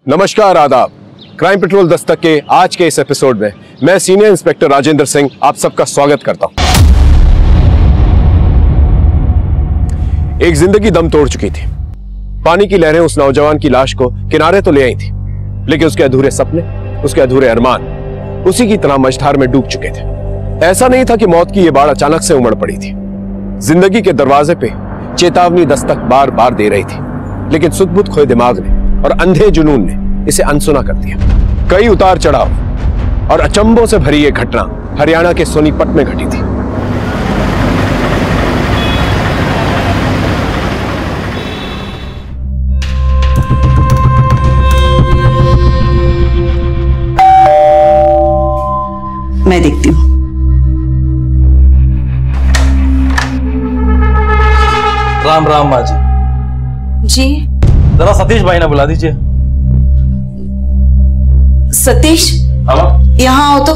नमस्कार, आदाब। Crime petrol Dastak के आज के इस एपिसोड में मैं सीनियर इंस्पेक्टर राजेंद्र सिंह आप सबका स्वागत करता हूं। एक जिंदगी दम तोड़ चुकी थी। पानी की लहरें उस नौजवान की लाश को किनारे तो ले आई थी, लेकिन उसके अधूरे सपने, उसके अधूरे अरमान उसी की तरह मझधार में डूब चुके थे। ऐसा नहीं था कि मौत की यह बाढ़ अचानक से उमड़ पड़ी थी। जिंदगी के दरवाजे पे चेतावनी दस्तक बार बार दे रही थी, लेकिन सुध-बुध खोए दिमाग ने और अंधे जुनून ने इसे अनसुना कर दिया। कई उतार चढ़ाव और अचंभों से भरी यह घटना हरियाणा के सोनीपत में घटी थी। मैं देखती हूँ। राम राम माँ जी। जी जरा सतीश भाई ने बुला दीजिए। सतीश, यहाँ आओ तो।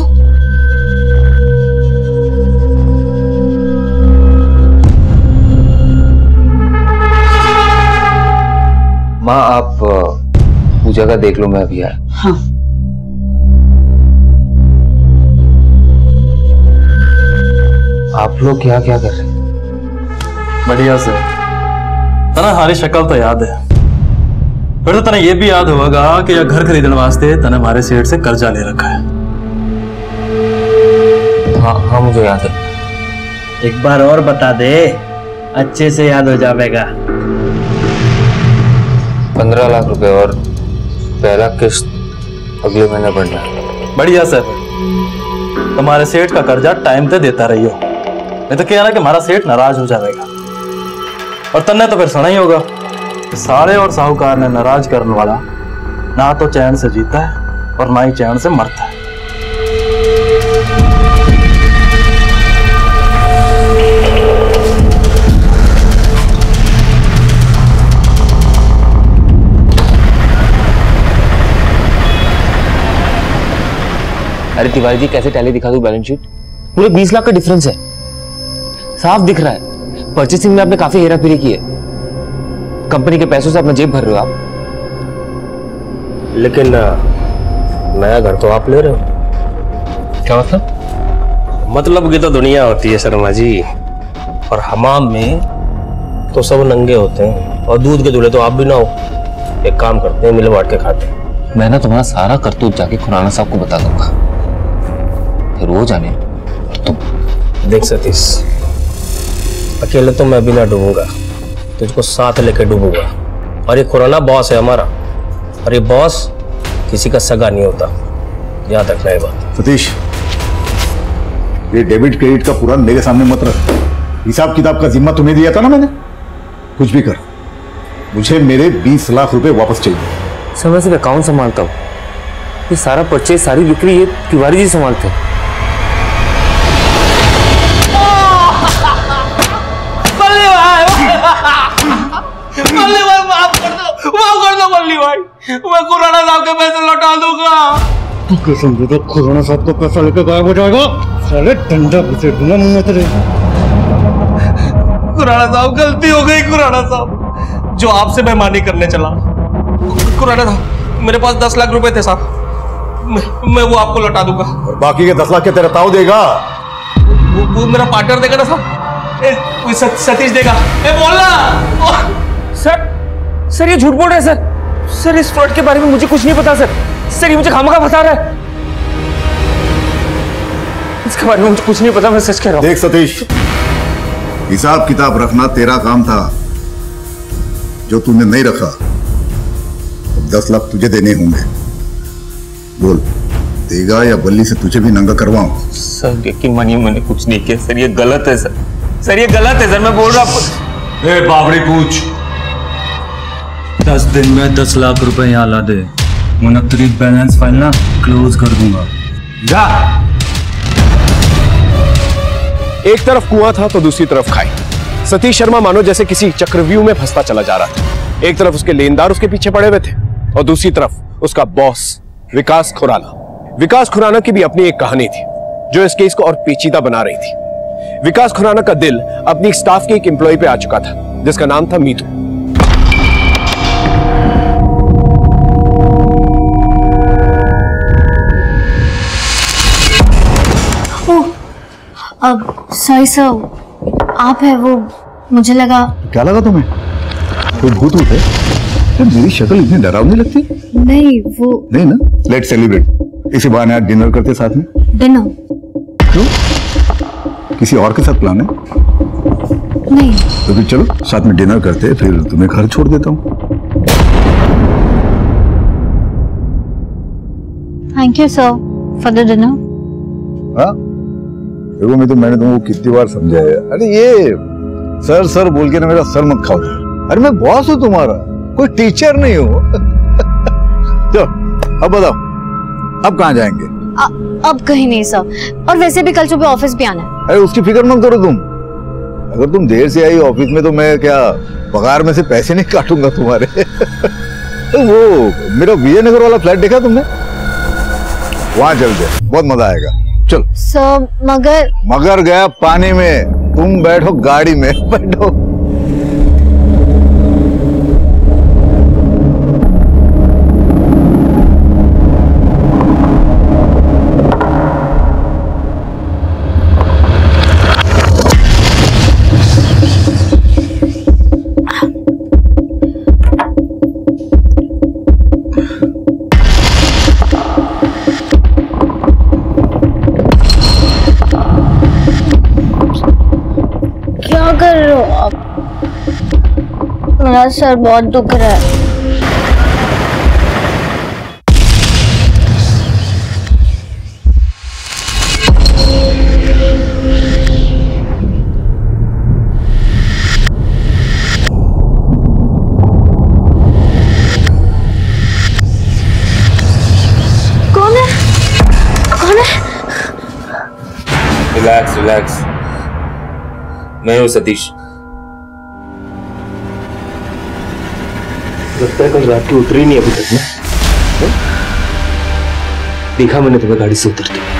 माँ आप पूजा का देख लो, मैं अभी आया। हाँ। आप लोग क्या क्या कर रहे हैं? बढ़िया से। तना हमारी शक्ल तो याद है, फिर तो तने ये भी याद होगा कि यह घर खरीदने वास्ते तने हमारे सेठ से कर्जा ले रखा है। हाँ मुझे याद है। एक बार और बता दे, अच्छे से याद हो जाएगा। 15 लाख रुपए और पहला किस्त अगले महीने बढ़ना है। बढ़िया सर, तुम्हारे सेठ का कर्जा टाइम पे देता रहियो, नहीं तो क्या ना कि हमारा सेठ नाराज हो जाएगा। और तन्ने तो फिर सुना ही होगा कि साले और साहूकार ने नाराज करने वाला ना तो चैन से जीता है और ना ही चैन से मरता है। अरे तिवारी जी, कैसे टैली दिखा दूं बैलेंस शीट? पूरे 20 लाख का डिफरेंस है, साफ दिख रहा है। परचेसिंग में आपने काफी हेराफेरी की है। कंपनी के पैसों से अपना जेब भर रहे हो आप। लेकिन नया घर तो आप ले रहे हो। क्या मतलब? मतलब की तो दुनिया होती है शर्मा जी, और हमाम में तो सब नंगे होते हैं, और दूध के दूल्हे तो आप भी ना हो। एक काम करते हैं, मिल बांट के खाते हैं। मैं ना तुम्हारा सारा करतूत जाके खुराना साहब को बता दूंगा, फिर वो जाने और तुम। देख सतीश, अकेले तो मैं भी ना डूबूंगा, तुझको साथ लेके डूबूंगा। और ये खुराना बॉस है हमारा, और ये बॉस किसी का सगा नहीं होता, याद रखना ये बात। सतीश, ये डेबिट क्रेडिट का पूरा मेरे सामने मत रख। हिसाब किताब का जिम्मा तुम्हें दिया था ना मैंने। कुछ भी कर, मुझे मेरे 20 लाख रुपए वापस चाहिए। सर मैं सिर्फ अकाउंट संभालता हूँ, ये सारा परचेज, सारी बिक्री ये तिवारी जी संभालते हैं। माफ कर दो बल्ली भाई, मैं खुराना साहब के पैसे लौटा दूंगा। तू कसम दे दो, खुराना साहब को पैसा लेकर गायब हो जाएगा। साले डंडा घुसे दूंगा मुंह में तेरे। खुराना साहब, गलती हो गई खुराना साहब, जो आपसे बेईमानी करने चला। खुराना साहब, मेरे पास 10 लाख रुपए थे साहब, मैं वो आपको लौटा दूंगा। और बाकी के 10 लाख के तेरा ताऊ देगा। वो मेरा पार्टनर देगा ना साहब, सतीश देगा। बोलना सर ये झूठ बोल रहा है सर इस फ्रॉड के बारे में मुझे कुछ नहीं पता सर ये मुझे खामखा फंसा रहा है। इसके बारे में मुझे कुछ नहीं पता, मैं सच कह रहा हूं। देख सतीश, हिसाब किताब रखना तेरा काम था, जो तूने नहीं रखा। अब 10 लाख तुझे देने होंगे। बोल, देगा या बल्ली से तुझे भी नंगा करवाऊं? सर यकीन मानिए, मैंने कुछ नहीं किया सर, ये गलत है सर ये गलत है सर, मैं बोल रहा आपको। ए बाबरी पूछ, 10 दिन में 10 लाख रुपए यहाँ ला दे, मुनक्किद बैलेंस फाइल ना क्लोज कर दूंगा। जा। एक तरफ कुआं था तो दूसरी तरफ खाई। सतीश शर्मा मानो जैसे किसी चक्रव्यूह में फंसता चला जा रहा था। एक तरफ उसके लेनदार उसके पीछे पड़े हुए थे, और दूसरी तरफ उसका बॉस विकास खुराना। विकास खुराना की भी अपनी एक कहानी थी, जो इस केस को और पेचीदा बना रही थी। विकास खुराना का दिल अपनी स्टाफ के एक एम्प्लॉय पे आ चुका था, जिसका नाम था मीतू। अब सॉरी सर, आप है वो, मुझे लगा। क्या लगा तुम्हें? कोई भूत है? मेरी शक्ल इतनी डरावनी लगती? नहीं वो नहीं ना। Let's celebrate. इसी बहाने आज डिनर करते साथ में। डिनर? क्यों? किसी और के साथ प्लान है? नहीं। तो फिर चलो साथ में डिनर करते, फिर तुम्हें घर छोड़ देता हूँ। Thank you sir for the dinner. हाँ देखो, मैंने तुमको कितनी बार समझाया। अरे ये सर सर बोल के ना मेरा सर मत खाओ। अरे मैं बॉस हूँ तुम्हारा, कोई टीचर नहीं हूँ। चलो अब बताओ, अब कहाँ जाएंगे? अब कहीं नहीं सर, और वैसे भी कल सुबह ऑफिस भी आना है। अरे उसकी फिक्र मत करो तुम। अगर तुम देर से आई ऑफिस में तो मैं क्या पगार में से पैसे नहीं काटूंगा तुम्हारे। तो वो मेरा विजयनगर वाला फ्लैट देखा तुमने? वहां चलते, बहुत मजा आएगा। चलो सर मगर गया पानी में, तुम बैठो गाड़ी में। बैठो। क्या कर रहे हो आप? मेरा सर बहुत दुख रहा है। कौन है? कौन है? रिलैक्स रिलैक्स, मैं हूँ सतीश। लगता है कल रात की उतरी नहीं अभी तक ना। देखा मैंने तुम्हें गाड़ी से उतरते।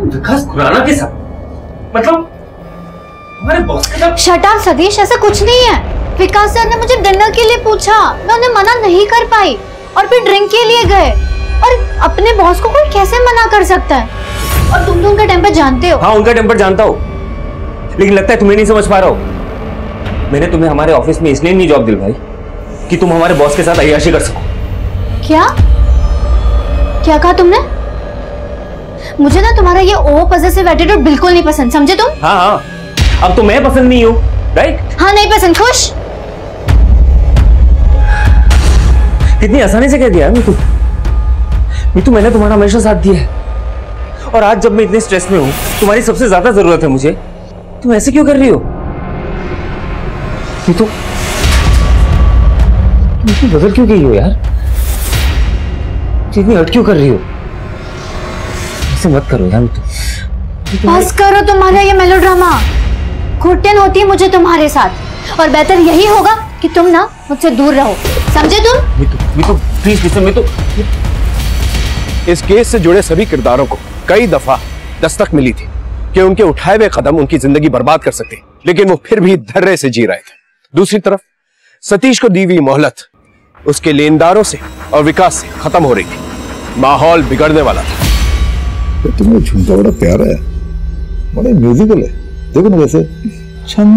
विकास खुराना के साथ, मतलब हमारे बॉस के साथ? शट अप सतीश, ऐसा कुछ नहीं है। विकास सर ने मुझे डिनर के लिए पूछा, मैं उन्हें मना नहीं कर पाई और फिर ड्रिंक के लिए गए। और अपने बॉस को कोई कैसे मना कर सकता है? और तुम तो उनका टेम्पर जानते हो। हाँ उनका टेम्पर जानता हूँ, लेकिन लगता है तुम्हें नहीं समझ पा रहा हो। मैंने तुम्हें हमारे ऑफिस में इसलिए नहीं जॉब दिलवाई कि तुम हमारे बॉस के साथ अय्याशी कर सको। क्या क्या कहा तुमने? मुझे ना तुम्हारा ये ओवर पॉसेसिव एटीट्यूड बिल्कुल नहीं पसंद, समझे तुम? हाँ हाँ, अब तो मैं पसंद नहीं हूँ, राइट? हाँ नहीं पसंद। खुश? कितनी आसानी से कह दिया मीतू, मैंने तुम्हारा हमेशा साथ दिया है, और आज जब मैं इतने स्ट्रेस में हूँ, तुम्हारी सबसे ज्यादा जरूरत है मुझे, तुम ऐसे क्यों कर रही हो? मीतू बदल क्यों गई हो यार? इतनी हट क्यों कर रही हो? ऐसे मत करो यार मीतू। बस करो तुम्हारा ये मेलोड्रामा। घुटन होती है मुझे तुम्हारे साथ, और बेहतर यही होगा कि तुम ना मुझसे दूर रहो, समझे तुम? Meetu please listen Meetu. इस केस से जुड़े सभी किरदारों को कई दफा दस्तक मिली थी कि उनके उठाए हुए कदम उनकी जिंदगी बर्बाद कर सकते, लेकिन वो फिर भी धैर्य से जी रहे थे। दूसरी तरफ सतीश को दी हुई मोहलत उसके लेनदारों से और विकास से खत्म हो रही थी। माहौल बिगड़ने वाला था। तो तुम्हें झुमका बड़ा प्यारा है, बड़ा म्यूजिकल है। देखो ना वैसे छम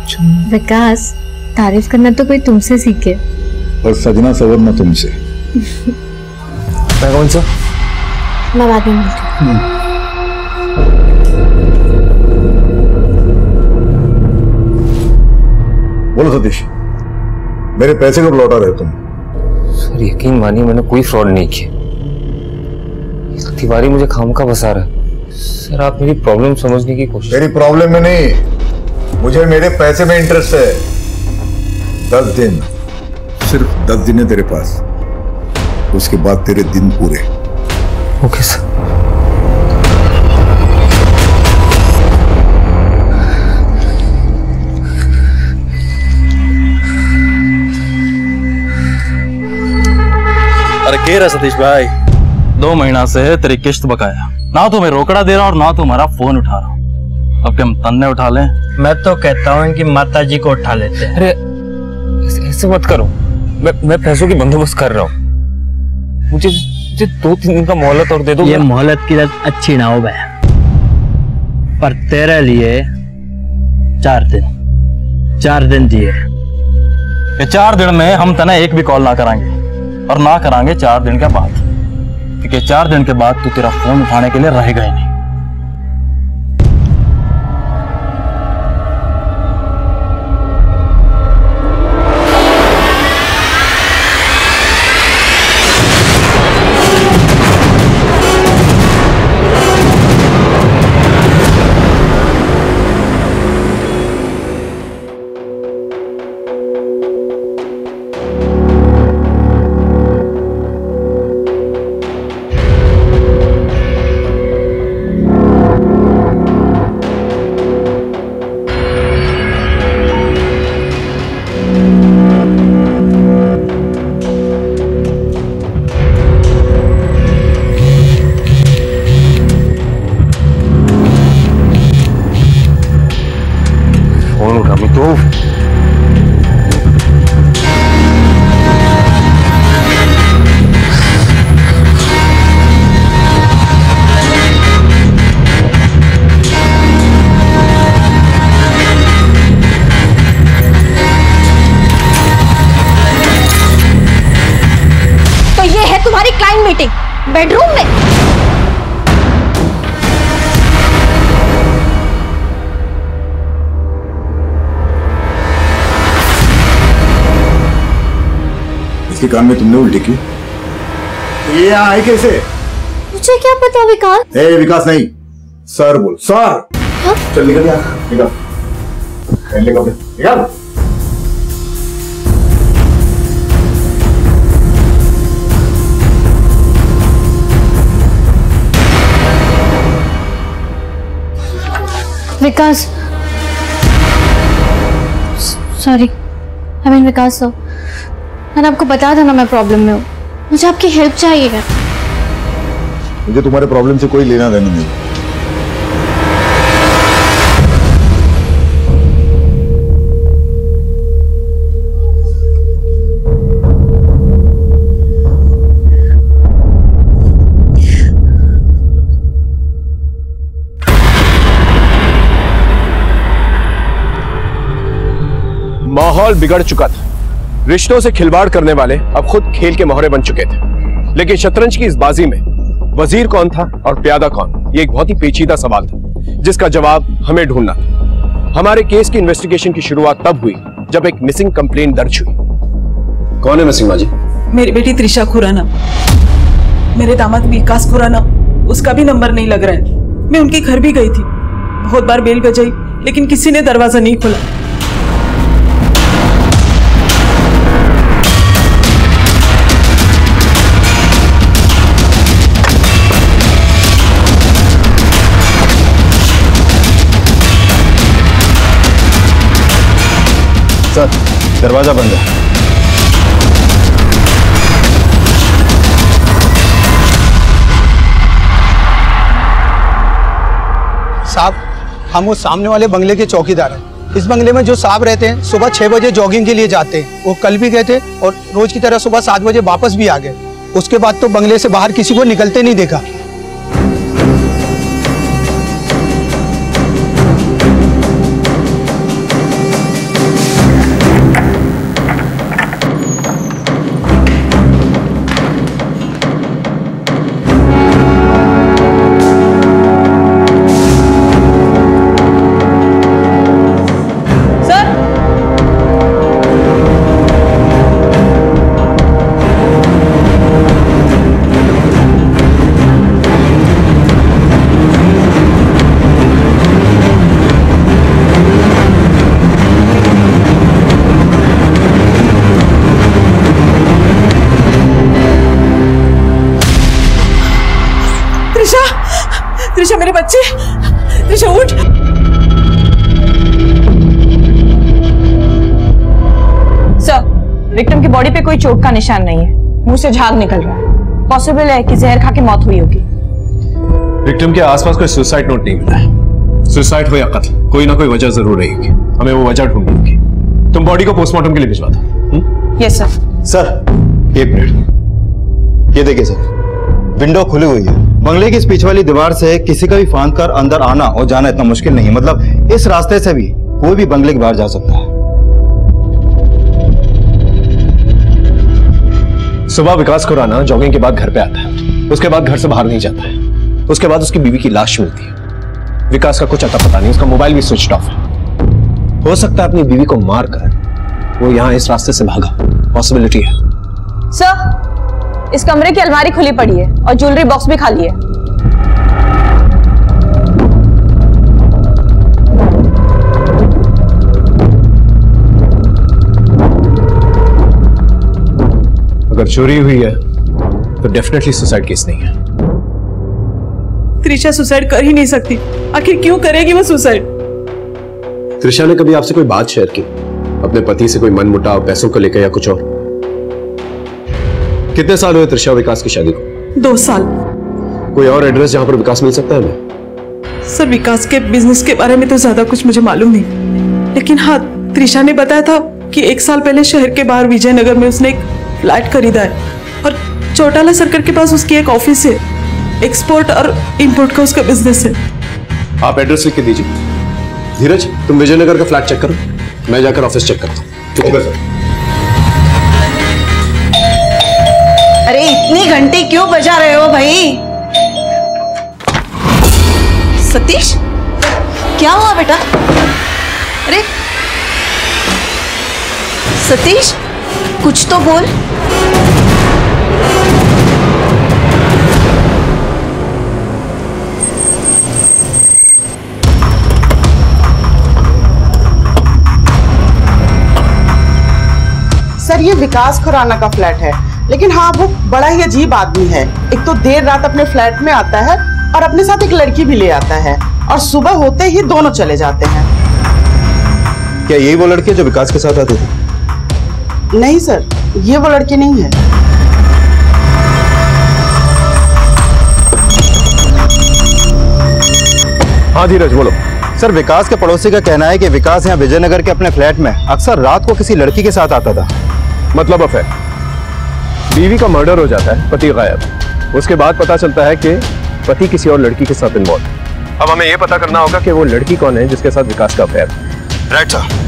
छम। विकास, तारीफ करना तो कोई तुमसे सीखे, और सजना सवरना तुमसे। मैं कौन सा? मैं बाद में मिलती हूँ। बोलो सतीश, मेरे पैसे कब लौटा रहे तुम? सर यकीन मानिए मैंने कोई फ्रॉड नहीं किया। तिवारी मुझे खामखा फंसा रहा है। सर आप मेरी प्रॉब्लम समझने की कोशिश। तेरी प्रॉब्लम में नहीं, मुझे मेरे पैसे में इंटरेस्ट है। 10 दिन, सिर्फ 10 दिन है तेरे पास, उसके बाद तेरे दिन पूरे। Okay sir. अरे है सतीश भाई, 2 महीना से तेरी किश्त बकाया, ना तुम्हें रोकड़ा दे रहा और ना तुम्हारा फोन उठा रहा। अब क्या हम तन्ने उठा लें? मैं तो कहता हूँ कि माता जी को उठा लेते हैं। अरे ऐसे मत करो, मैं पैसों की बंदोबस्त कर रहा हूँ। मुझे 2-3 दिन का मोहलत और दे दो। ये मोहलत की लत अच्छी ना हो भाई, पर तेरे लिए 4 दिन दिए। ये 4 दिन में हम तने एक भी कॉल ना कराएंगे और ना कराएंगे 4 दिन के बाद, क्योंकि 4 दिन के बाद तू तेरा फोन उठाने के लिए रहेगा ही नहीं। तुम्हारी क्लाइंट मीटिंग बेडरूम में। इसके कान में तुमने उल्टी की? ये यहाँ आए कैसे? मुझे क्या पता विकास। ए विकास नहीं, सर बोल। सर चल निकल यहाँ, निकल निकल। Vikas sorry, I mean Vikas sir, मैंने आपको बताया था ना मैं प्रॉब्लम में हूँ, मुझे आपकी हेल्प चाहिए। मुझे तुम्हारे प्रॉब्लम से कोई लेना देना नहीं। माहौल बिगड़ चुका था, रिश्तों से खिलवाड़ करने वाले अब खुद खेल के मोहरे बन चुके थे। लेकिन शतरंज की इस बाजी में वजीर कौन था और प्यादा कौन, ये एक बहुत ही पेचीदा सवाल था जिसका जवाब हमें ढूंढना था। हमारे केस की इन्वेस्टिगेशन की शुरुआत तब हुई जब एक मिसिंग कंप्लेंट दर्ज हुई। कौन है मिसिंग माँ जी? मेरी बेटी त्रिशा खुराना, मेरे दामाद विकास खुराना, उसका भी नंबर नहीं लग रहा है। मैं उनके घर भी गई थी, बहुत बार बेल बजाई, लेकिन किसी ने दरवाजा नहीं खोला। सर दरवाजा बंद है। साहब, हम उस सामने वाले बंगले के चौकीदार हैं। इस बंगले में जो साहब रहते हैं सुबह 6 बजे जॉगिंग के लिए जाते हैं। वो कल भी गए थे और रोज की तरह सुबह 7 बजे वापस भी आ गए। उसके बाद तो बंगले से बाहर किसी को निकलते नहीं देखा। त्रिशा मेरे बच्चे, त्रिशा उठ। सर, विक्टिम की बॉडी पे कोई चोट का निशान नहीं है, मुंह से झाग निकल रहा है। पॉसिबल है कि जहर खा के मौत हुई होगी। विक्टिम के आसपास कोई सुसाइड नोट नहीं मिला है। सुसाइड हो या कत्ल, कोई ना कोई वजह जरूर रहेगी। हमें वो वजह ढूंढनी होगी। तुम बॉडी को पोस्टमार्टम के लिए भिजवा दो। Yes sir. सर एक मिनट, ये देखिए सर, विंडो खुली हुई है। बंगले की इस पीछे वाली दीवार से किसी का भी फांद कर अंदर आना और जाना इतना मुश्किल नहीं है। मतलब इस रास्ते से भी कोई भी बंगले के बाहर जा सकता है। सुबह विकास खुराना जॉगिंग के बाद घर पे आता है, उसके बाद घर से बाहर नहीं जाता है, उसके बाद उसकी बीवी की लाश मिलती है। विकास का कुछ अता पता नहीं, उसका मोबाइल भी स्विच ऑफ है। हो सकता है अपनी बीवी को मारकर वो यहां इस रास्ते से भागा, पॉसिबिलिटी है। सर, इस कमरे की अलमारी खुली पड़ी है और ज्वेलरी बॉक्स भी खाली है। अगर चोरी हुई है तो डेफिनेटली सुसाइड केस नहीं है। त्रिशा सुसाइड कर ही नहीं सकती। आखिर क्यों करेगी वो सुसाइड? त्रिशा ने कभी आपसे कोई बात शेयर की, अपने पति से कोई मनमुटाव, पैसों को लेकर या कुछ और? कितने साल हुए त्रिशा विकास की शादी को? 2 साल। कोई और एड्रेस जहां पर विकास मिल सकता है हमें? सर, विकास के बिजनेस के बारे में तो ज्यादा कुछ मुझे मालूम नहीं, लेकिन हाँ, त्रिशा ने बताया था कि 1 साल पहले शहर के बाहर विजयनगर में उसने एक फ्लैट खरीदा है और चौटाला सर्कल के पास उसकी एक ऑफिस है। एक्सपोर्ट और इंपोर्ट का उसका बिजनेस है। आप एड्रेस लिख के दीजिए। धीरज, तुम विजयनगर का फ्लैट चेक करो, मैं जाकर ऑफिस चेक करता हूँ। Okay sir. अरे इतनी घंटी क्यों बजा रहे हो भाई? सतीश, क्या हुआ बेटा? अरे सतीश, कुछ तो बोल। सर, ये विकास खुराना का फ्लैट है, लेकिन हाँ, वो बड़ा ही अजीब आदमी है। एक तो देर रात अपने फ्लैट में आता है और अपने साथ एक लड़की भी ले आता है और सुबह होते ही दोनों चले जाते हैं। क्या यही वो लड़की है जो विकास के साथ आती थी? नहीं सर, ये वो लड़की नहीं है। हाँ धीरज, बोलो। सर, विकास के पड़ोसी का कहना है कि विकास यहाँ विजयनगर के अपने फ्लैट में अक्सर रात को किसी लड़की के साथ आता था। मतलब अफेयर। बीवी का मर्डर हो जाता है, पति गायब। उसके बाद पता चलता है कि पति किसी और लड़की के साथ इन्वॉल्व है। अब हमें यह पता करना होगा कि वो लड़की कौन है जिसके साथ विकास का अफेयर है। Right sir.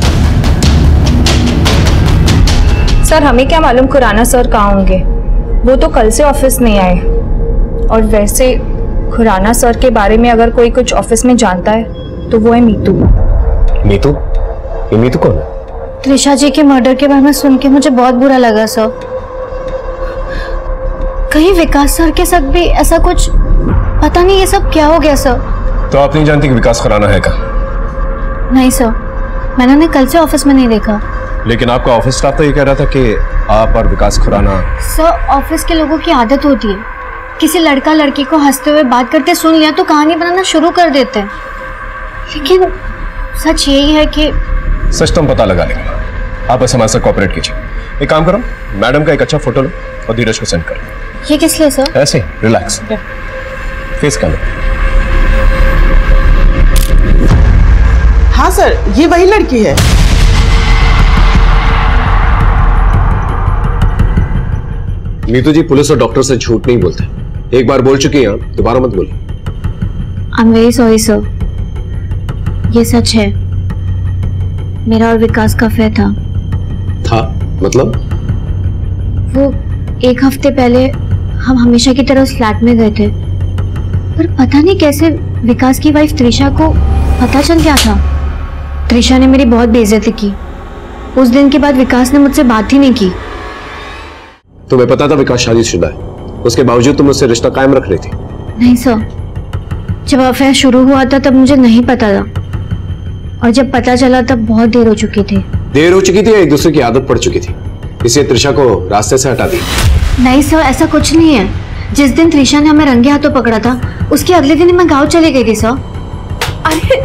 सर, हमें क्या मालूम खुराना सर कहाँ होंगे? वो तो कल से ऑफिस नहीं आए। और वैसे खुराना सर के बारे में अगर कोई कुछ ऑफिस में जानता है तो वो है मीतू। मीतू? ये मीतू कौन है? त्रिशा जी के मर्डर के बारे में सुन के मुझे बहुत बुरा लगा सर। कहीं विकास सर के साथ भी ऐसा कुछ, पता नहीं ये सब क्या हो गया सर। तो आप नहीं जानती कि विकास खुराना है का? नहीं सर, मैंने उन्हें कल से ऑफिस में नहीं देखा। लेकिन आपका ऑफिस स्टाफ तो ये कह रहा था कि आप और विकास खुराना। सर, ऑफिस के लोगों की आदत होती है, किसी लड़का लड़की को हंसते हुए बात करते सुन लिया तो कहानी बनाना शुरू कर देते हैं। लेकिन सच यही है कि सच तो हम पता लगा लेंगे। आप बस हमारे साथ कोऑपरेट कीजिए। एक काम करो, मैडम का एक अच्छा फोटो लो और धीरज को सेंड करो। ये किस लिए सर? ऐसे रिलैक्स, फेस कर लो। हाँ सर, ये वही लड़की है। नीतू जी, पुलिस और डॉक्टर से झूठ नहीं बोलते। एक बार बोल चुकी हैं आप, दोबारा मत बोलिए। I am very sorry sir, ये सच है। मेरा और विकास का अफेयर था। मतलब? वो 1 हफ्ते पहले हम हमेशा की तरह उस फ्लैट में गए थे, पर पता नहीं कैसे विकास की वाइफ त्रिशा को पता चल गया था। त्रिशा ने मेरी बहुत बेइज्जती की। उस दिन के बाद विकास ने मुझसे बात ही नहीं की। तुम्हें पता था विकास शादीशुदा है, उसके बावजूद तुम उससे रिश्ता कायम रख रही थी? नहीं सर, जब अफेयर शुरू हुआ था तब मुझे नहीं पता था, और जब पता चला तब बहुत देर हो चुकी थी। देर हो चुकी थी या एक दूसरे की आदत पड़ चुकी थी, इसलिए त्रिशा को रास्ते से हटा दी? नहीं सर, ऐसा कुछ नहीं है। जिस दिन त्रिशा ने हमें रंगे हाथों पकड़ा था, उसके अगले दिन मैं गाँव चली गई थी सर। अरे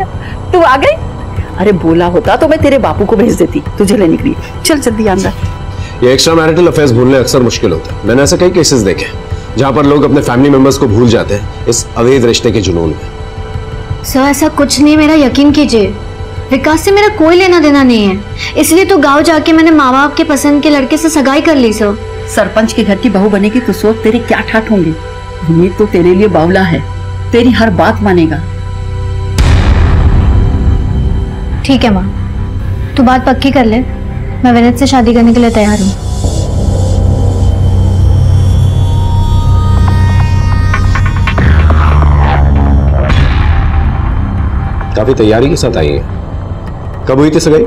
तू आ गई? अरे बोला होता तो मैं तेरे बापू को भेज देती तुझे लेने के लिए। चल जल्दी अंदर। ये एक्स्ट्रा मैरिटल अफेयर्स भूलने अक्सर मुश्किल होता है। मैंने ऐसे कई केसेस देखे। जहां पर लोग अपने फैमिली मेंबर्स को भूल जाते हैं इस अवैध रिश्ते के जुनून में। सर ऐसा कुछ नहीं, मेरा यकीन कीजिए। विकास से मेरा कोई लेना देना नहीं है, इसलिए तो गांव जाके मैंने माँ बाप के पसंद के लड़के से सगाई कर ली सर। सरपंच के घर की बहू बनेगी तो सोच तेरे क्या ठाठ होंगे। विनीत तो तेरे लिए बावला है, तेरी हर बात मानेगा। ठीक है माँ, तू बात पक्की कर ले, मैं विनीत से शादी करने के लिए तैयार हूँ। काफी तैयारी के साथ आई है। कब हुई थी सगाई?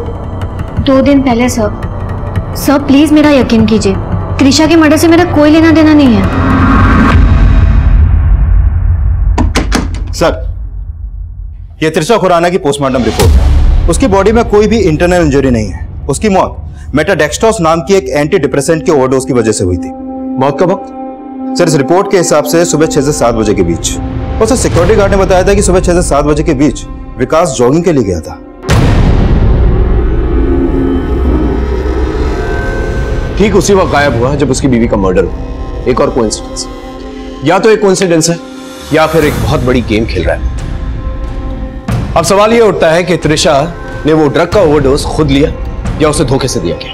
2 दिन पहले सर। सर प्लीज मेरा यकीन कीजिए, त्रिशा के मर्डर से मेरा कोई लेना देना नहीं है। सर, ये त्रिशा खुराना की पोस्टमार्टम रिपोर्ट है। उसकी बॉडी में कोई भी इंटरनल इंजरी नहीं है। उसकी मौत मेटाडेक्सट्रोस नाम की एक एंटी डिप्रेसेंट के ओवरडोज की वजह से हुई थी। मौत का वक्त? सर, इस रिपोर्ट के हिसाब से सुबह 6 से 7 बजे के बीच। और सर, सिक्योरिटी गार्ड ने बताया था कि सुबह 6 से 7 बजे के बीच विकास जॉगिंग के लिए गया था। ठीक उसी वक्त गायब हुआ जब उसकी बीवी का मर्डर हुआ। एक और कोइंसिडेंस, या तो एक कोइंसिडेंस है या फिर एक बहुत बड़ी गेम खेल रहा है। अब सवाल यह उठता है कि त्रिशा ने वो ड्रग का ओवरडोज खुद लिया या उसे धोखे से दिया गया।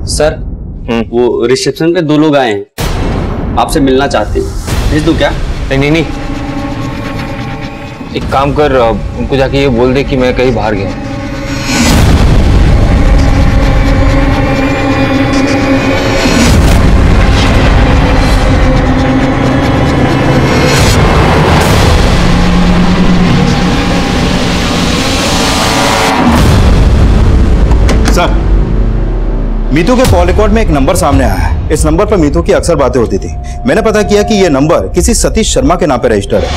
सर, वो रिसेप्शन पे 2 लोग आए हैं, आपसे मिलना चाहते हैं। भेज दूं क्या? नहीं, एक काम कर, उनको जाके ये बोल दे कि मैं कहीं बाहर गया। सर, मीतू के कॉल रिकॉर्ड में एक नंबर सामने आया है। इस नंबर पर मीतू की अक्सर बातें होती थी। मैंने पता किया कि यह नंबर किसी सतीश शर्मा के नाम पर रजिस्टर्ड है।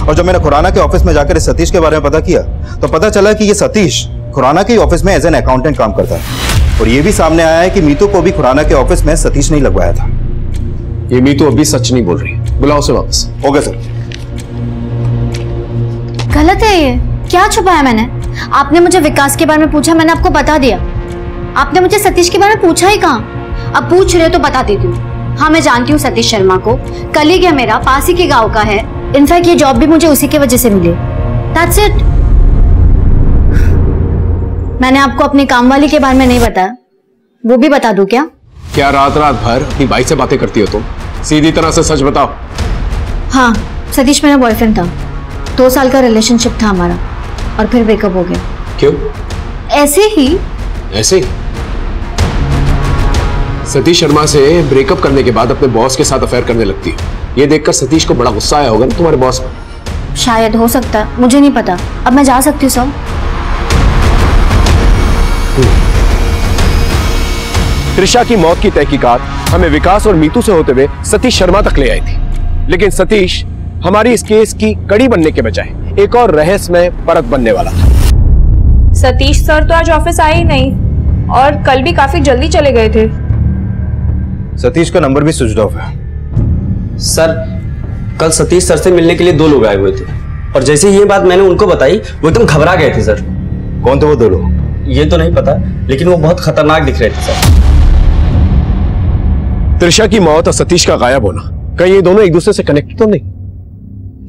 और जब मैंने खुराना के ऑफिस में जाकर इस सतीश के बारे में पता किया तो पता चला कि यह सतीश खुराना के ऑफिस में एज एन अकाउंटेंट काम करता है। और यह भी सामने आया है कि मीतू को भी खुराना के ऑफिस में सतीश ने लगवाया था। ये मीतू अभी सच नहीं बोल रही है, बुलाओ उसे वापस। Okay sir. गलत है ये, क्या छुपाया मैंने? आपने मुझे विकास के बारे में पूछा, मैंने आपको बता दिया। आपने मुझे सतीश के बारे में पूछा ही कहाँ? अब पूछ रहे हो तो बता देती हूँ। हाँ, मैं जानती हूँ सतीश शर्मा को, कलीग है मेरा, पास ही के गांव का है। इनफैक्ट ये जॉब भी मुझे उसी की वजह से मिली। That's it। मैंने आपको अपनी कामवाली के बारे में नहीं बताया, वो भी बता दूं क्या? क्या रात रात भर अपनी भाई से बातें करती हो तुम? सीधी तरह से सच बताओ। हाँ, सतीश मेरा बॉयफ्रेंड था। 2 साल का रिलेशनशिप था हमारा और फिर ब्रेकअप हो गया। क्यों? ऐसे ही। ऐसे? सतीश शर्मा से ब्रेकअप करने के बाद अपने बॉस के साथ अफेयर करने लगती है। ये देखकर सतीश को बड़ा गुस्सा आया होगा ना तुम्हारे बॉस पर। शायद, हो सकता है, मुझे नहीं पता। अब मैं जा सकती हूँ सर? त्रिशा की मौत की तहकीकात हमें विकास और मीतू से होते हुए सतीश शर्मा तक ले आई थी, लेकिन सतीश हमारी इस केस की कड़ी बनने के बजाय एक और रहस्यमय परत बनने वाला था। सतीश सर तो आज ऑफिस आए ही नहीं और कल भी काफी जल्दी चले गए थे। सतीश का नंबर भी स्विच ऑफ है। सर, कल सतीश सर से मिलने के लिए 2 लोग आए हुए थे और जैसे ये बात मैंने उनको बताई वो एकदम घबरा गए थे। सर, कौन थे वो 2 लोग? ये तो नहीं पता, लेकिन वो बहुत खतरनाक दिख रहे थे सर। त्रिशा की मौत और सतीश का गायब होना, कहीं ये दोनों एक दूसरे से कनेक्टेड तो नहीं?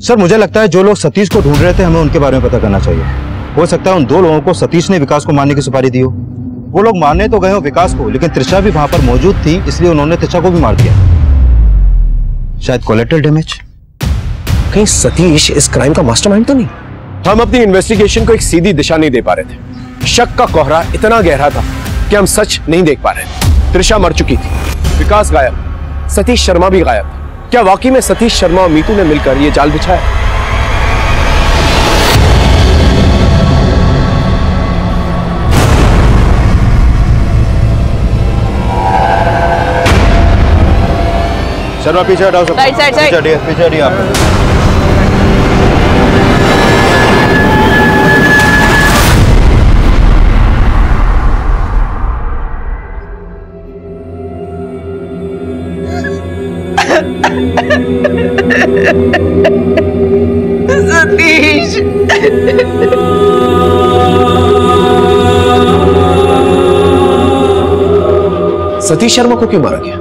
सर, मुझे लगता है जो लोग सतीश को ढूंढ रहे थे हमें उनके बारे में पता करना चाहिए। हो सकता है उन 2 लोगों को सतीश ने विकास को मारने की सुपारी दी हो। वो लोग मारने तो गए हो विकास को, लेकिन त्रिशा भी वहां पर मौजूद थी, इसलिए उन्होंने त्रिशा को भी मार दिया। शायद कोलेटरल डैमेज। कहीं सतीश इस क्राइम का मास्टरमाइंड तो नहीं? हम अपनी इन्वेस्टिगेशन को एक सीधी दिशा नहीं दे पा रहे थे। शक का कोहरा इतना गहरा था कि हम सच नहीं देख पा रहे थे। त्रिशा मर चुकी थी, विकास गायब, सतीश शर्मा भी गायब। क्या वाकई में सतीश शर्मा और मीतू ने मिलकर यह जाल बिछाया? शर्मा पीछे हटाओ सब। राइट साइड, पीछे हटिए आप। सतीश। सतीश शर्मा को क्यों मारा गया?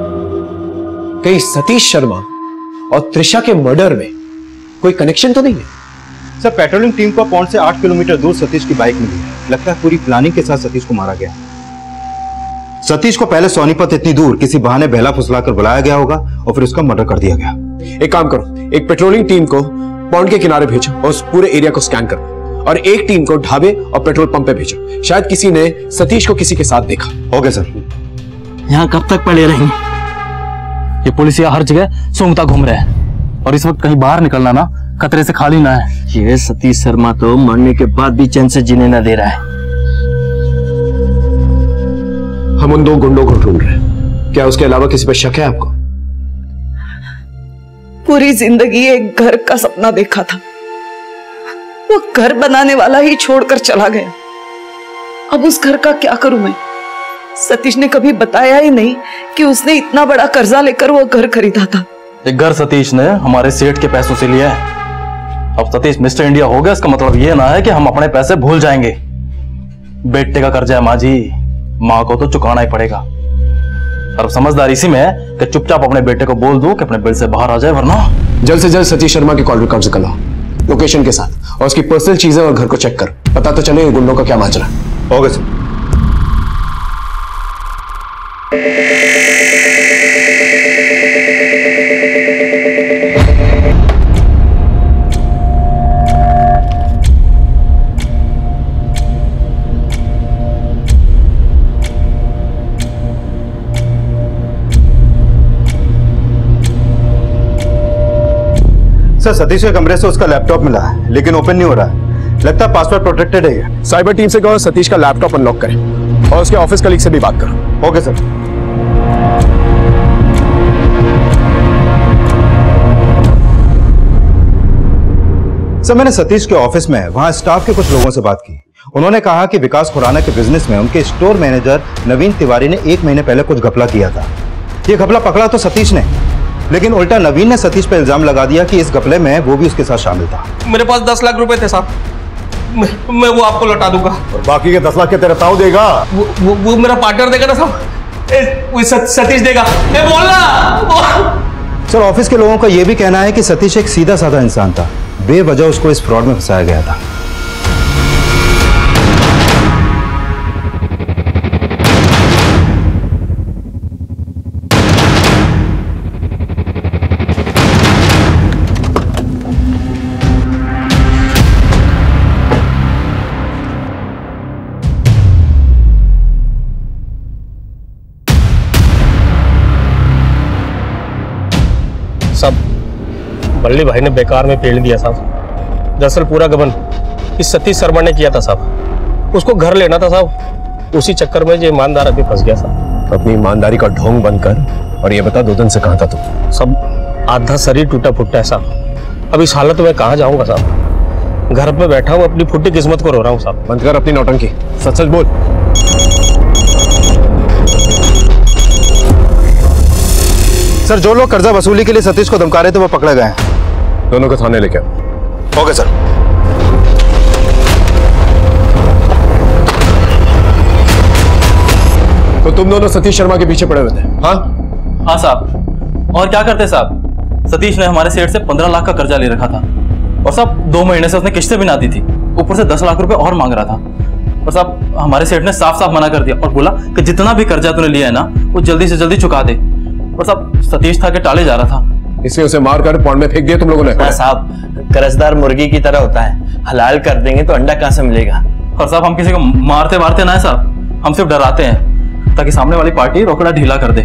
कहीं सतीश शर्मा और त्रिशा के मर्डर में कोई कनेक्शन तो नहीं है? सर, पेट्रोलिंग टीम को पॉइंट से 8 किलोमीटर दूर सतीश की बाइक मिली है। लगता है पूरी प्लानिंग के साथ सतीश को मारा गया। सतीश को पहले सोनीपत इतनी दूर किसी बहाने बहला फुसलाकर बुलाया गया होगा और फिर उसका मर्डर कर दिया गया। एक काम करो, एक पेट्रोलिंग टीम को पॉइंट के किनारे भेजो और उस पूरे एरिया को स्कैन करो, और एक टीम को ढाबे और पेट्रोल पंप पे भेजो। शायद किसी ने सतीश को किसी के साथ देखा। Okay sir. यहाँ कब तक पड़े रहेंगे? ये पुलिसिया हर जगह सूंघता घूम रहे हैं और इस वक्त कहीं बाहर निकलना ना खतरे से खाली ना है। ये सतीश शर्मा तो मरने के बाद भी चैन से जीने ना दे रहा है। हम उन 2 गुंडों को ढूंढ रहे हैं। क्या उसके अलावा किसी पर शक है आपको? पूरी जिंदगी एक घर का सपना देखा था, वो घर बनाने वाला ही छोड़कर चला गया। अब उस घर का क्या करूं मैं? सतीश ने कभी बताया ही नहीं कि उसने इतना बड़ा कर्जा लेकर वो घर खरीदा था। एक घर सतीश ने हमारे सेठ के पैसों से लिया है। अब सतीश मिस्टर इंडिया हो गया, इसका मतलब ये ना है कि हम अपने पैसे भूल जाएंगे। बेटे का कर्जा है माँ जी, माँ को तो चुकाना ही पड़ेगा। और अब समझदारी इसी में है कि चुपचाप अपने बेटे को बोल दो कि अपने बिल से बाहर आ जाए, वरना जल्द से जल्द सतीश शर्मा के कॉल रिकॉर्ड निकालो, लोकेशन के साथ, और उसकी पर्सनल चीजें और घर को चेक कर, पता तो चले गुंडों का क्या माजरा। Okay sir. सर, सतीश के कमरे से उसका लैपटॉप मिला है, लेकिन ओपन नहीं हो रहा है। लगता है पासवर्ड प्रोटेक्टेड है। साइबर टीम से कहो सतीश का लैपटॉप अनलॉक करें और उसके ऑफिस कलीग से भी बात करो। Okay sir. सर, मैंने सतीश के ऑफिस में वहां स्टाफ के कुछ लोगों से बात की। उन्होंने कहा कि विकास खुराना के बिजनेस में उनके स्टोर मैनेजर नवीन तिवारी ने 1 महीने पहले कुछ घपला किया था। ये घपला पकड़ा तो सतीश ने, लेकिन उल्टा नवीन ने सतीश पर इल्जाम लगा दिया कि इस घपले में वो भी उसके साथ शामिल था। मेरे पास 10 लाख रुपए थे साहब, मैं वो आपको लौटा दूंगा। और बाकी के 10 लाख के तेरा ताऊ देगा? वो मेरा पार्टनर देगा ना साहब, सतीश देगा। बोलना। सर, ऑफिस के लोगों का यह भी कहना है कि सतीश एक सीधा साधा इंसान था, बेवजह उसको इस फ्रॉड में फंसाया गया था। सब बल्ली भाई ने बेकार में पेड़ दिया साहब। दरअसल पूरा गबन इस सतीश शर्मा ने किया था साहब। उसको घर लेना था साहब, उसी चक्कर में जो ईमानदार अभी फंस गया साहब। अपनी ईमानदारी का ढोंग बंद कर और ये बता 2 दिन से कहां था तू? सब आधा शरीर टूटा फुट्टा है साहब। अब इस हालत में कहाँ जाऊंगा साहब? घर पे बैठा हूँ, अपनी फुट्टी किस्मत को रो रहा हूँ साहब। बंद कर अपनी नौटंकी, सच सच बोल। सर, जो लोग कर्जा वसूली के लिए सतीश को धमका रहे थे वो पकड़े गए हैं। दोनों को थाने लेके आओ। Okay sir. तो तुम दोनों सतीश शर्मा के पीछे पड़े हुए थे? हाँ हाँ साहब। और क्या करते साहब, सतीश ने हमारे सेठ से 15 लाख का कर्जा ले रखा था और साहब 2 महीने से उसने किस्तें भी ना दी थी, ऊपर से 10 लाख रुपए और मांग रहा था। और साहब हमारे सेठ ने साफ साफ मना कर दिया और बोला कि जितना भी कर्जा तूने लिया है ना वो जल्दी से जल्दी चुका दे। और साहब सतीश था कि टाले जा रहा था, इसलिए उसे मार कर पौंड में फेंक दिया तुम लोगों ने? हाँ साहब, कर्जदार मुर्गी की तरह होता है, हलाल कर देंगे तो अंडा कहाँ से मिलेगा। और साहब हम किसी को मारते मारते ना है साहब, हम सिर्फ डराते हैं ताकि सामने वाली पार्टी रोकड़ा ढीला कर दे।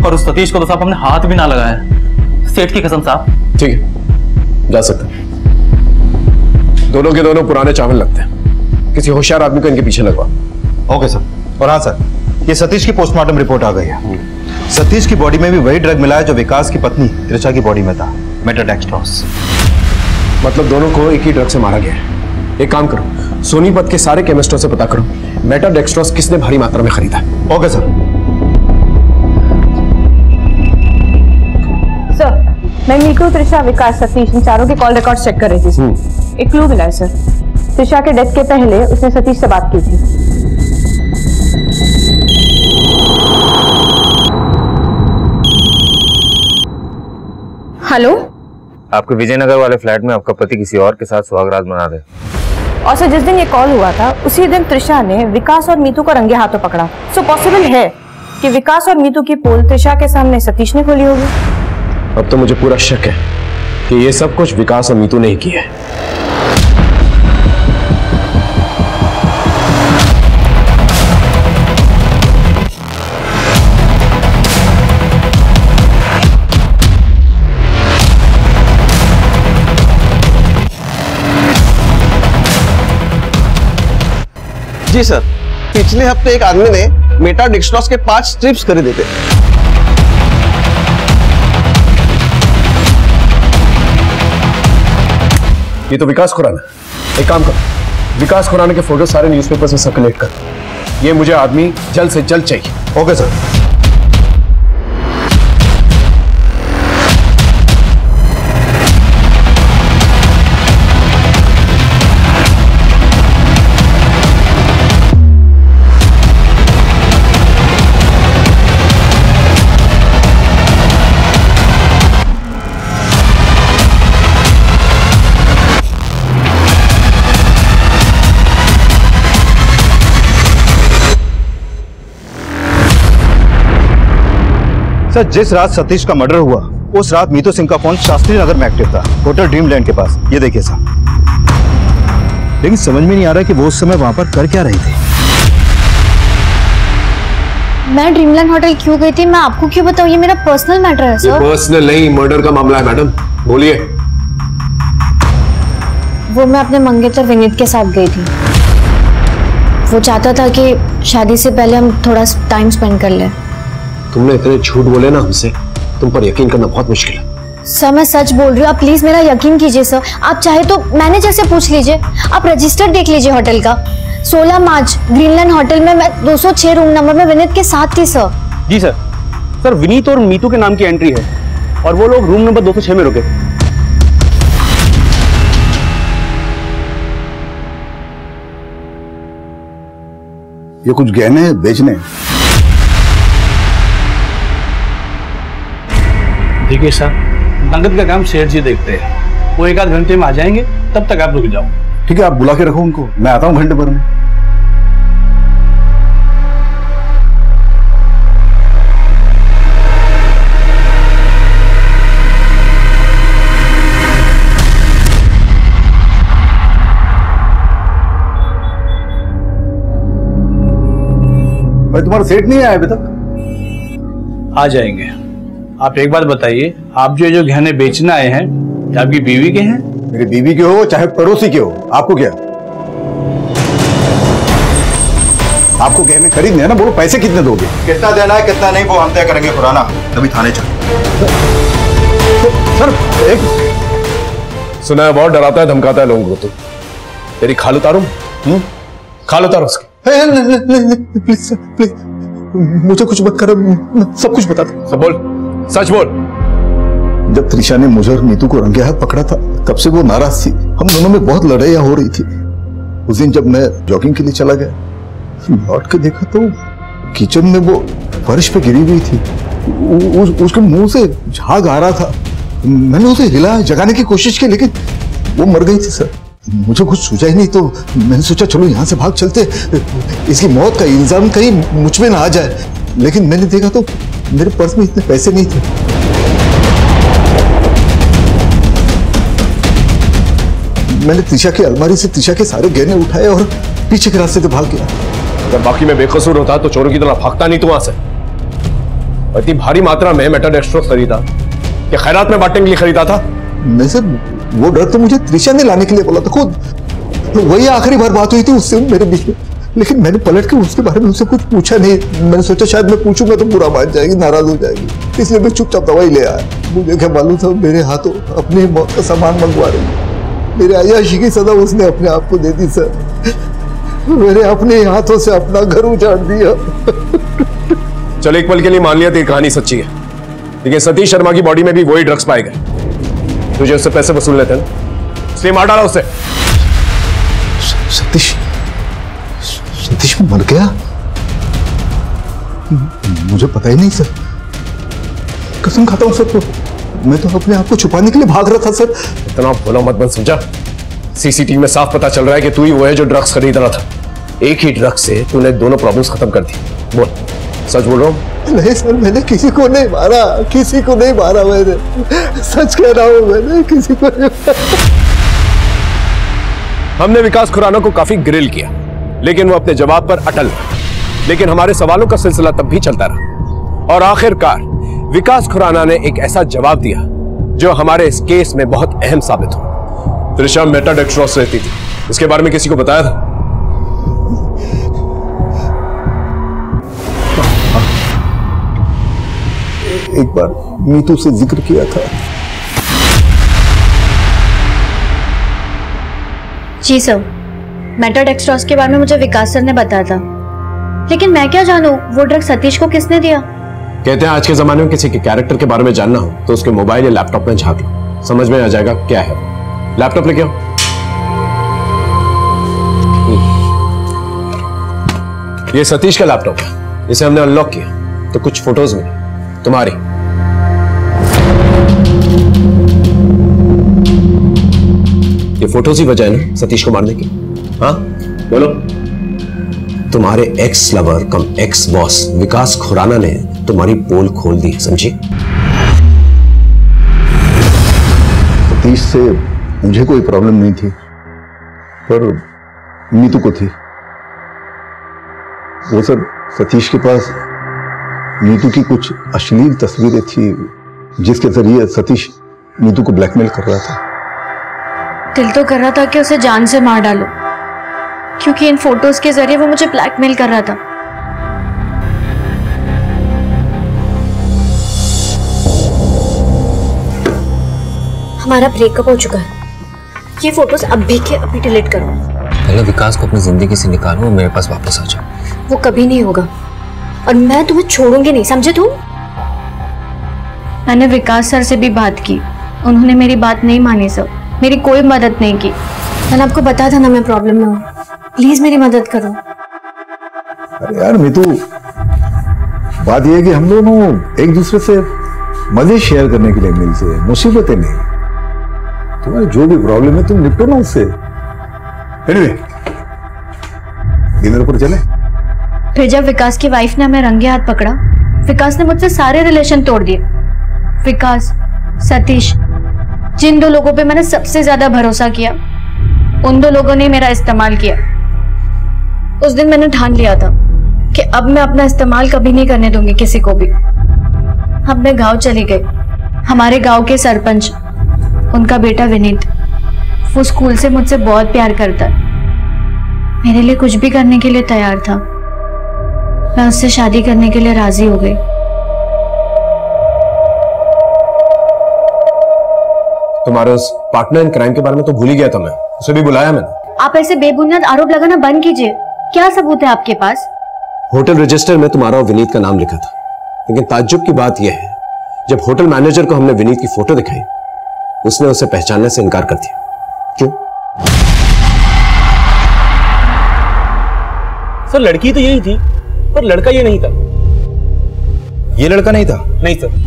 और उस सतीश को तो साहब हमने हाथ भी ना लगाया, सेठ की कसम साहब। ठीक है, जा सकते हैं। दोनों के दोनों पुराने चावल लगते हैं, किसी होशियार आदमी को इनके पीछे लगवा। Okay sir. और हाँ सर, ये सतीश की पोस्टमार्टम रिपोर्ट आ गई है। सतीश की बॉडी में भी वही ड्रग मिला है जो विकास की पत्नी त्रिशा की बॉडी में था, मेटाडेक्स्ट्रोस। मतलब दोनों को एक ही ड्रग से मारा गया है। एक काम करो, सोनीपत के सारे केमिस्टों से पता करो मेटाडेक्स्ट्रोस किसने भारी मात्रा में खरीदा है। Okay sir. सर, मैं मीकू, त्रिशा, विकास, सतीश इन चारों के कॉल रिकॉर्ड चेक कर रही थी। एक क्लू मिला है सर। त्रिशा के डेथ के पहले उसने सतीश से बात की थी। हेलो। आपके विजयनगर वाले फ्लैट में आपका पति किसी और के साथ सुहागरात मना रहे। और सर जिस दिन ये कॉल हुआ था उसी दिन त्रिशा ने विकास और मीतू को रंगे हाथों पकड़ा। सो पॉसिबल है कि विकास और मीतू की पोल त्रिशा के सामने सतीश ने खोली होगी। अब तो मुझे पूरा शक है कि ये सब कुछ विकास और मीतू ने ही किया है। जी सर, पिछले हफ्ते एक आदमी ने मेटाडेक्सट्रॉस के 5 स्ट्रिप्स खरीदे थे। ये तो विकास खुराना। एक काम कर, विकास खुराना के फोटो सारे न्यूज़पेपर से सर्कुलेट कर। ये मुझे आदमी जल्द से जल्द चाहिए। Okay sir. सर, जिस रात सतीश का मर्डर हुआ उस रात मीतू सिंह का फोन शास्त्री नगर में एक्टिव था, होटल ड्रीमलैंड के पास। ये देखिए साहब। लेकिन समझ में नहीं आ रहा कि वो उस समय वहां पर कर क्या रही थी। मैं ड्रीमलैंड होटल क्यों गई थी मैं आपको क्यों बताऊं? ये मेरा पर्सनल मैटर है सर। पर्सनल नहीं, मर्डर का मामला है मैडम। बोलिए। वो मैं अपने मंगेतर विनीत के साथ गई थी। वो चाहता था कि शादी से पहले हम थोड़ा टाइम स्पेंड कर लें। तुमने इतने झूठ बोले ना हमसे, तुम पर यकीन करना बहुत मुश्किल है। सर मैं सच बोल रही हूँ, आप प्लीज मेरा यकीन कीजिए सर। आप चाहे तो मैनेजर से पूछ लीजिए, आप रजिस्टर देख लीजिए होटल का। 16 मार्च ग्रीनलैंड होटल में मैं 206 रूम नंबर में विनीत के साथ थी सर। जी सर। सर, विनीत और मीतू के नाम की एंट्री है और वो लोग रूम नंबर 206 में रुके। ये कुछ गहने बेचने। देखिए सर, नगद का काम सेठ जी देखते हैं। वो 1 आध घंटे में आ जाएंगे, तब तक आप रुक जाओ। ठीक है, आप बुला के रखो उनको, मैं आता हूँ घंटे भर में। भाई तुम्हारा सेठ नहीं आया अभी तक? आ जाएंगे। आप एक बात बताइए, आप जो गहने बेचने आए हैं, क्या आपकी बीवी के हैं? मेरी बीवी के हो चाहे पड़ोसी के हो, आपको क्या? आपको गहने खरीदने हैं ना, बोलो पैसे कितने दोगे? कितना देना है कितना नहीं वो हम तय करेंगे खुराना। तभी थाने चल। सर एक सुना है बहुत डराता है धमकाता है लोगों को। तो तेरी खाल उतारूं? खाल उतारो उसकी। प्लीज सर, प्लीज मुझे कुछ मत करो, सब कुछ बता दो। सब बोल, सच बोल। जब त्रिशा ने मुझे और नीतू को रंगे हाथ पकड़ा था, तब से वो नाराज थी। हम दोनों में बहुत लड़ाइयां हो रही थी। उस दिन जब मैं जॉगिंग के लिए चला गया, लौट के देखा तो किचन में वो फर्श पे गिरी हुई थी। उसके मुंह से झाग आ रहा था। मैंने उसे हिलाया, जगाने की कोशिश की, लेकिन वो मर गई थी सर। मुझे कुछ सूझा ही नहीं, तो मैंने सोचा चलो यहाँ से भाग चलते, इसकी मौत का इल्जाम कहीं मुझ में ना आ जाए। लेकिन मैंने देखा तो मेरे पर्स में इतने पैसे नहीं थे। मैंने त्रिशा की अलमारी से त्रिशा के सारे गहने उठाए और पीछे के रास्ते से भाग गया। अगर बाकी में बेकसूर होता तो चोरों की तरह भागता नहीं तू वहां से। इतनी भारी मात्रा में मेटाडेक्सट्रॉस खरीदा क्या खैरात में बांटने के लिए खरीदा था? नहीं सर, वो ड्रग तो मुझे त्रिशा ने लाने के लिए बोला था खुद। तो वही आखिरी बार बात हुई थी उससे मेरे बीच में। लेकिन मैंने पलट के उसके बारे में उससे कुछ पूछा नहीं। मैंने सोचा शायद मैं पूछूंगा तो बुरा मान जाएगी, नाराज हो जाएगी, इसलिए मैं चुपचाप दवाई ले आया। मुझे क्या मालूम था मेरे हाथों अपनी मौत का सामान मंगवा रही। मेरे अय्याशी की सजा उसने अपने आप को दे दी सर। मेरे अपने हाथों से अपना घर उजाड़ दिया। चल एक पल के लिए मान लिया तेरी कहानी सच्ची है, लेकिन सतीश शर्मा की बॉडी में भी वही ड्रग्स पाए गए। तुझे उससे पैसे वसूल लेते ना, इसलिए मार डाला उसे। सतीश मर गया? मुझे पता ही नहीं सर, कसम खाता हूं सबको। मैं तो अपने आप को छुपाने के लिए भाग रहा था सर। इतना भोला मत बन, समझा? सीसीटीवी में साफ पता चल रहा है कि तू ही वो है जो ड्रग्स खरीद रहा था। एक ही ड्रग्स से तूने दोनों प्रॉब्लम्स खत्म कर दी। बोल, सच बोल रहा हूँ? नहीं सर, मैंने किसी को नहीं मारा, किसी को नहीं मारा मैंने, सच कह रहा हूँ, मैंने किसी को नहीं मारा। हमने विकास खुराना को काफी ग्रिल किया, लेकिन वो अपने जवाब पर अटल रहा। लेकिन हमारे सवालों का सिलसिला तब भी चलता रहा और आखिरकार विकास खुराना ने एक ऐसा जवाब दिया जो हमारे इस केस में बहुत अहम साबित हुआ। त्रिशा मेटाडेक्स्ट्रोस रहती थी, इसके बारे में किसी को बताया था? एक बार नीतू से जिक्र किया था। जी सर, मेटाडेक्स्ट्रोस के बारे में मुझे विकास सर ने बताया था, लेकिन मैं क्या जानूं वो ड्रग सतीश को किसने दिया। कहते हैं आज के जमाने में किसी के कैरेक्टर के बारे में जानना हो तो उसके मोबाइल या लैपटॉप में झांक लो, समझ में आ जाएगा क्या है। लैपटॉप लेके आओ। ये सतीश का लैपटॉप है, इसे हमने अनलॉक किया तो कुछ फोटोज मिली तुम्हारी। ये फोटोज ही वजह है ना सतीश को मारने की? हाँ बोलो। तुम्हारे एक्स लवर कम एक्स बॉस विकास खुराना ने तुम्हारी पोल खोल दी, समझी? सतीश से मुझे कोई प्रॉब्लम नहीं थी, पर नीतू को थी। वो सर, सतीश के पास नीतू की कुछ अश्लील तस्वीरें थी जिसके जरिए सतीश नीतू को ब्लैकमेल कर रहा था। दिल तो कर रहा था कि उसे जान से मार डालो, क्योंकि इन फोटोज के जरिए वो मुझे ब्लैकमेल कर रहा था। हमारा ब्रेकअप हो चुका है, ये फोटोज अभी के अभी डिलीट करो। पहले विकास को अपनी जिंदगी से निकालो और मेरे पास वापस आ जाओ। वो कभी नहीं होगा और मैं तुम्हें छोड़ूंगी नहीं, समझे तुम? मैंने विकास सर से भी बात की, उन्होंने मेरी बात नहीं मानी सर, मेरी कोई मदद नहीं की। मैंने आपको बताया था ना मैं प्रॉब्लम में हूँ, प्लीज मेरी मदद करो। अरे यार मीतू, बात यह है कि हम दोनों एक दूसरे से मजे शेयर करने के लिए मिलते हैं, मुसीबतें नहीं। तुम्हारी जो भी प्रॉब्लम है तुम निपटो ना उससे। एनीवे, डिनर पर चले? फिर जब विकास की वाइफ ने हमें रंगे हाथ पकड़ा, विकास ने मुझसे सारे रिलेशन तोड़ दिए। विकास, सतीश, जिन दो लोगों पे मैंने सबसे ज्यादा भरोसा किया, उन दो लोगों ने मेरा इस्तेमाल किया। उस दिन मैंने ठान लिया था कि अब मैं अपना इस्तेमाल कभी नहीं करने दूंगी किसी को भी। अब मैं गांव चली गई। हमारे गांव के सरपंच, उनका बेटा विनीत, वो स्कूल से मुझसे बहुत प्यार करता है, मेरे लिए कुछ भी करने के लिए तैयार था। मैं उससे शादी करने के लिए राजी हो गई। तुम्हारे उस पार्टनर इन क्राइम के बारे में तो भूल ही गया था मैं, उसे भी बुलाया मैंने। आप ऐसे बेबुनियाद आरोप लगाना बंद कीजिए। क्या सबूत है आपके पास? होटल रजिस्टर में तुम्हारा और विनीत का नाम लिखा था, लेकिन ताज्जुब की बात यह है, जब होटल मैनेजर को हमने विनीत की फोटो दिखाई, उसने उसे पहचानने से इनकार कर दिया। क्यों? सर लड़की तो यही थी, पर लड़का ये नहीं था। ये लड़का नहीं था? नहीं सर।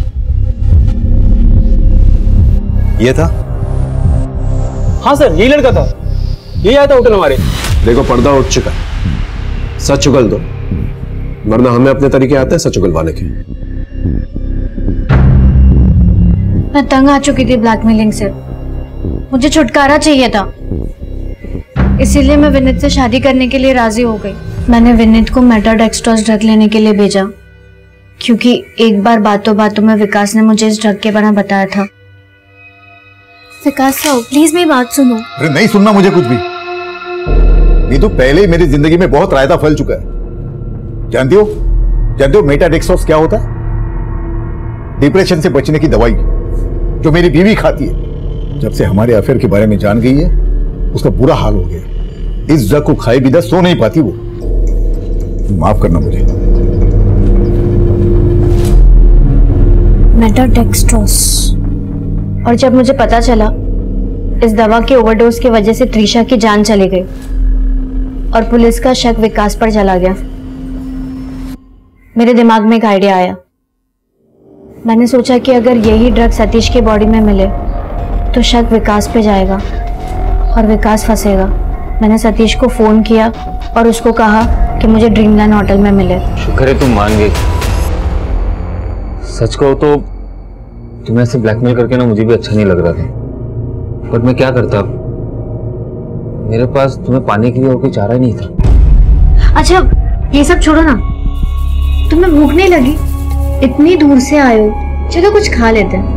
ये था? हाँ सर, यही लड़का था, यही आया था होटल हमारे। देखो पर्दा उठ चुका है, सच उगल दो, वरना हमें अपने तरीके आते हैं सच उगलवाने के। मैं तंग आ चुकी थी ब्लैकमेलिंग से, मुझे छुटकारा चाहिए था, इसीलिए मैं विनीत से शादी करने के लिए राजी हो गई। मैंने विनीत को मेटाडेक्स्ट्रोस ड्रग लेने के लिए भेजा, क्योंकि एक बार बातों बातों में विकास ने मुझे इस ड्रग के बारे में बताया था। विकास साहब प्लीज मेरी बात सुनो। अरे नहीं सुनना मुझे कुछ भी। नीतू पहले ही मेरी जिंदगी में बहुत रायता फैल चुका है। जानती हो मेटाडेक्स्ट्रोस क्या होता है? डिप्रेशन से बचने की दवाई जो मेरी बीवी खाती है। जब से हमारे अफेयर के बारे में जान गई है, उसका बुरा हाल हो गया। इस ड्रग को खाए बिना सो नहीं पाती वो। माफ करना मुझे। मेटाडेक्स्ट्रोस। और जब मुझे पता चला इस दवा के ओवरडोज की वजह से त्रिशा की जान चली गई और पुलिस का शक विकास पर चला गया, मेरे दिमाग में एक आइडिया आया। मैंने सोचा कि अगर यही ड्रग सतीश की बॉडी में मिले तो शक विकास पे जाएगा और विकास फंसेगा। मैंने सतीश को फोन किया और उसको कहा कि मुझे ड्रीमलैंड होटल में मिले। शुक्र है तुम मान गई। सच कहो तो तुम्हें ऐसे ब्लैकमेल करके ना मुझे भी अच्छा नहीं लग रहा था, पर मैं क्या करता, मेरे पास तुम्हें पाने के लिए और कोई चारा ही नहीं था। अच्छा ये सब छोड़ो ना, तुम्हें भूख नहीं लगी? इतनी दूर से आए हो, चलो कुछ खा लेते हैं।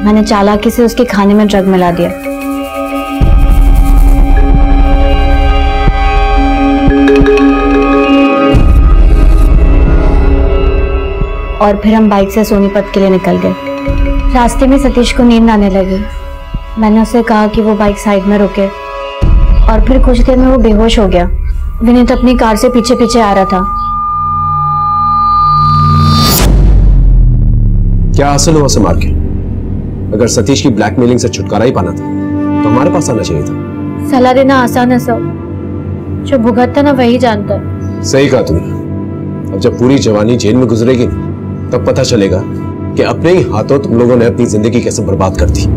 मैंने चालाकी से उसके खाने में ड्रग मिला दिया। और फिर हम बाइक से सोनीपत के लिए निकल गए। रास्ते में सतीश को नींद आने लगी। मैंने उसे कहा कि वो बाइक साइड में रुके और फिर कुछ देर में वो बेहोश हो गया। विनीत अपनी कार से पीछे पीछे आ रहा था। क्या हासिल हुआ से मार के? अगर सतीश की ब्लैकमेलिंग से छुटकारा ही पाना था तो हमारे पास आना चाहिए था। सलाह देना आसान है सब, जो भुगतता ना वही जानता है। सही कहा तुमने। अब जब पूरी जवानी जेल में गुजरेगी तब पता चलेगा कि अपने ही हाथों तुम लोगों ने अपनी जिंदगी कैसे बर्बाद कर दी।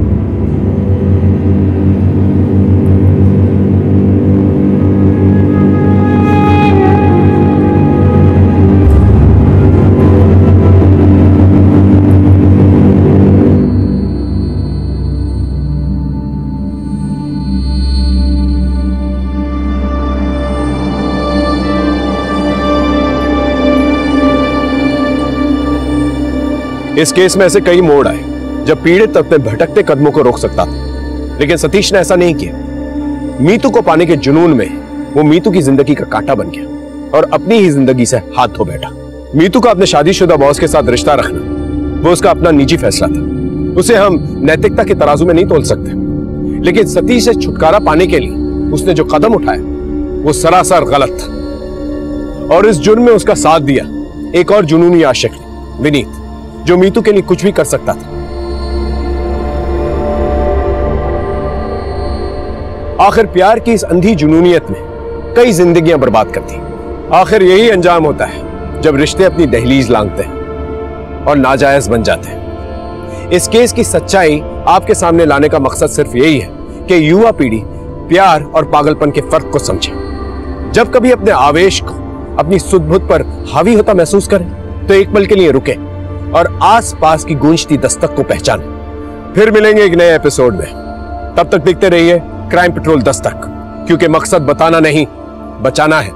इस केस में ऐसे कई मोड़ आए जब पीड़ित अपने भटकते कदमों को रोक सकता था, लेकिन सतीश ने ऐसा नहीं किया। मीतू को पाने के जुनून में वो मीतू की जिंदगी का कांटा बन गया और अपनी ही जिंदगी से हाथ धो बैठा। मीतू का अपने शादीशुदा बॉस के साथ रिश्ता रखना वो उसका अपना निजी फैसला था, उसे हम नैतिकता के तराजू में नहीं तोल सकते। लेकिन सतीश से छुटकारा पाने के लिए उसने जो कदम उठाया वो सरासर गलत था और इस जुर्म में उसका साथ दिया एक और जुनूनी आशिक विनीत, जो मीतू के लिए कुछ भी कर सकता था। आखिर प्यार की इस अंधी जुनूनियत में कई जिंदगियां बर्बाद कर दी। आखिर यही अंजाम होता है जब रिश्ते अपनी दहलीज लांघते हैं और नाजायज बन जाते हैं। इस केस की सच्चाई आपके सामने लाने का मकसद सिर्फ यही है कि युवा पीढ़ी प्यार और पागलपन के फर्क को समझे। जब कभी अपने आवेश को अपनी सुध-बुध पर हावी होता महसूस करें तो एक पल के लिए रुके और आसपास की गूंजती दस्तक को पहचानें। फिर मिलेंगे एक नए एपिसोड में। तब तक देखते रहिए क्राइम पेट्रोल दस्तक, क्योंकि मकसद बताना नहीं बचाना है।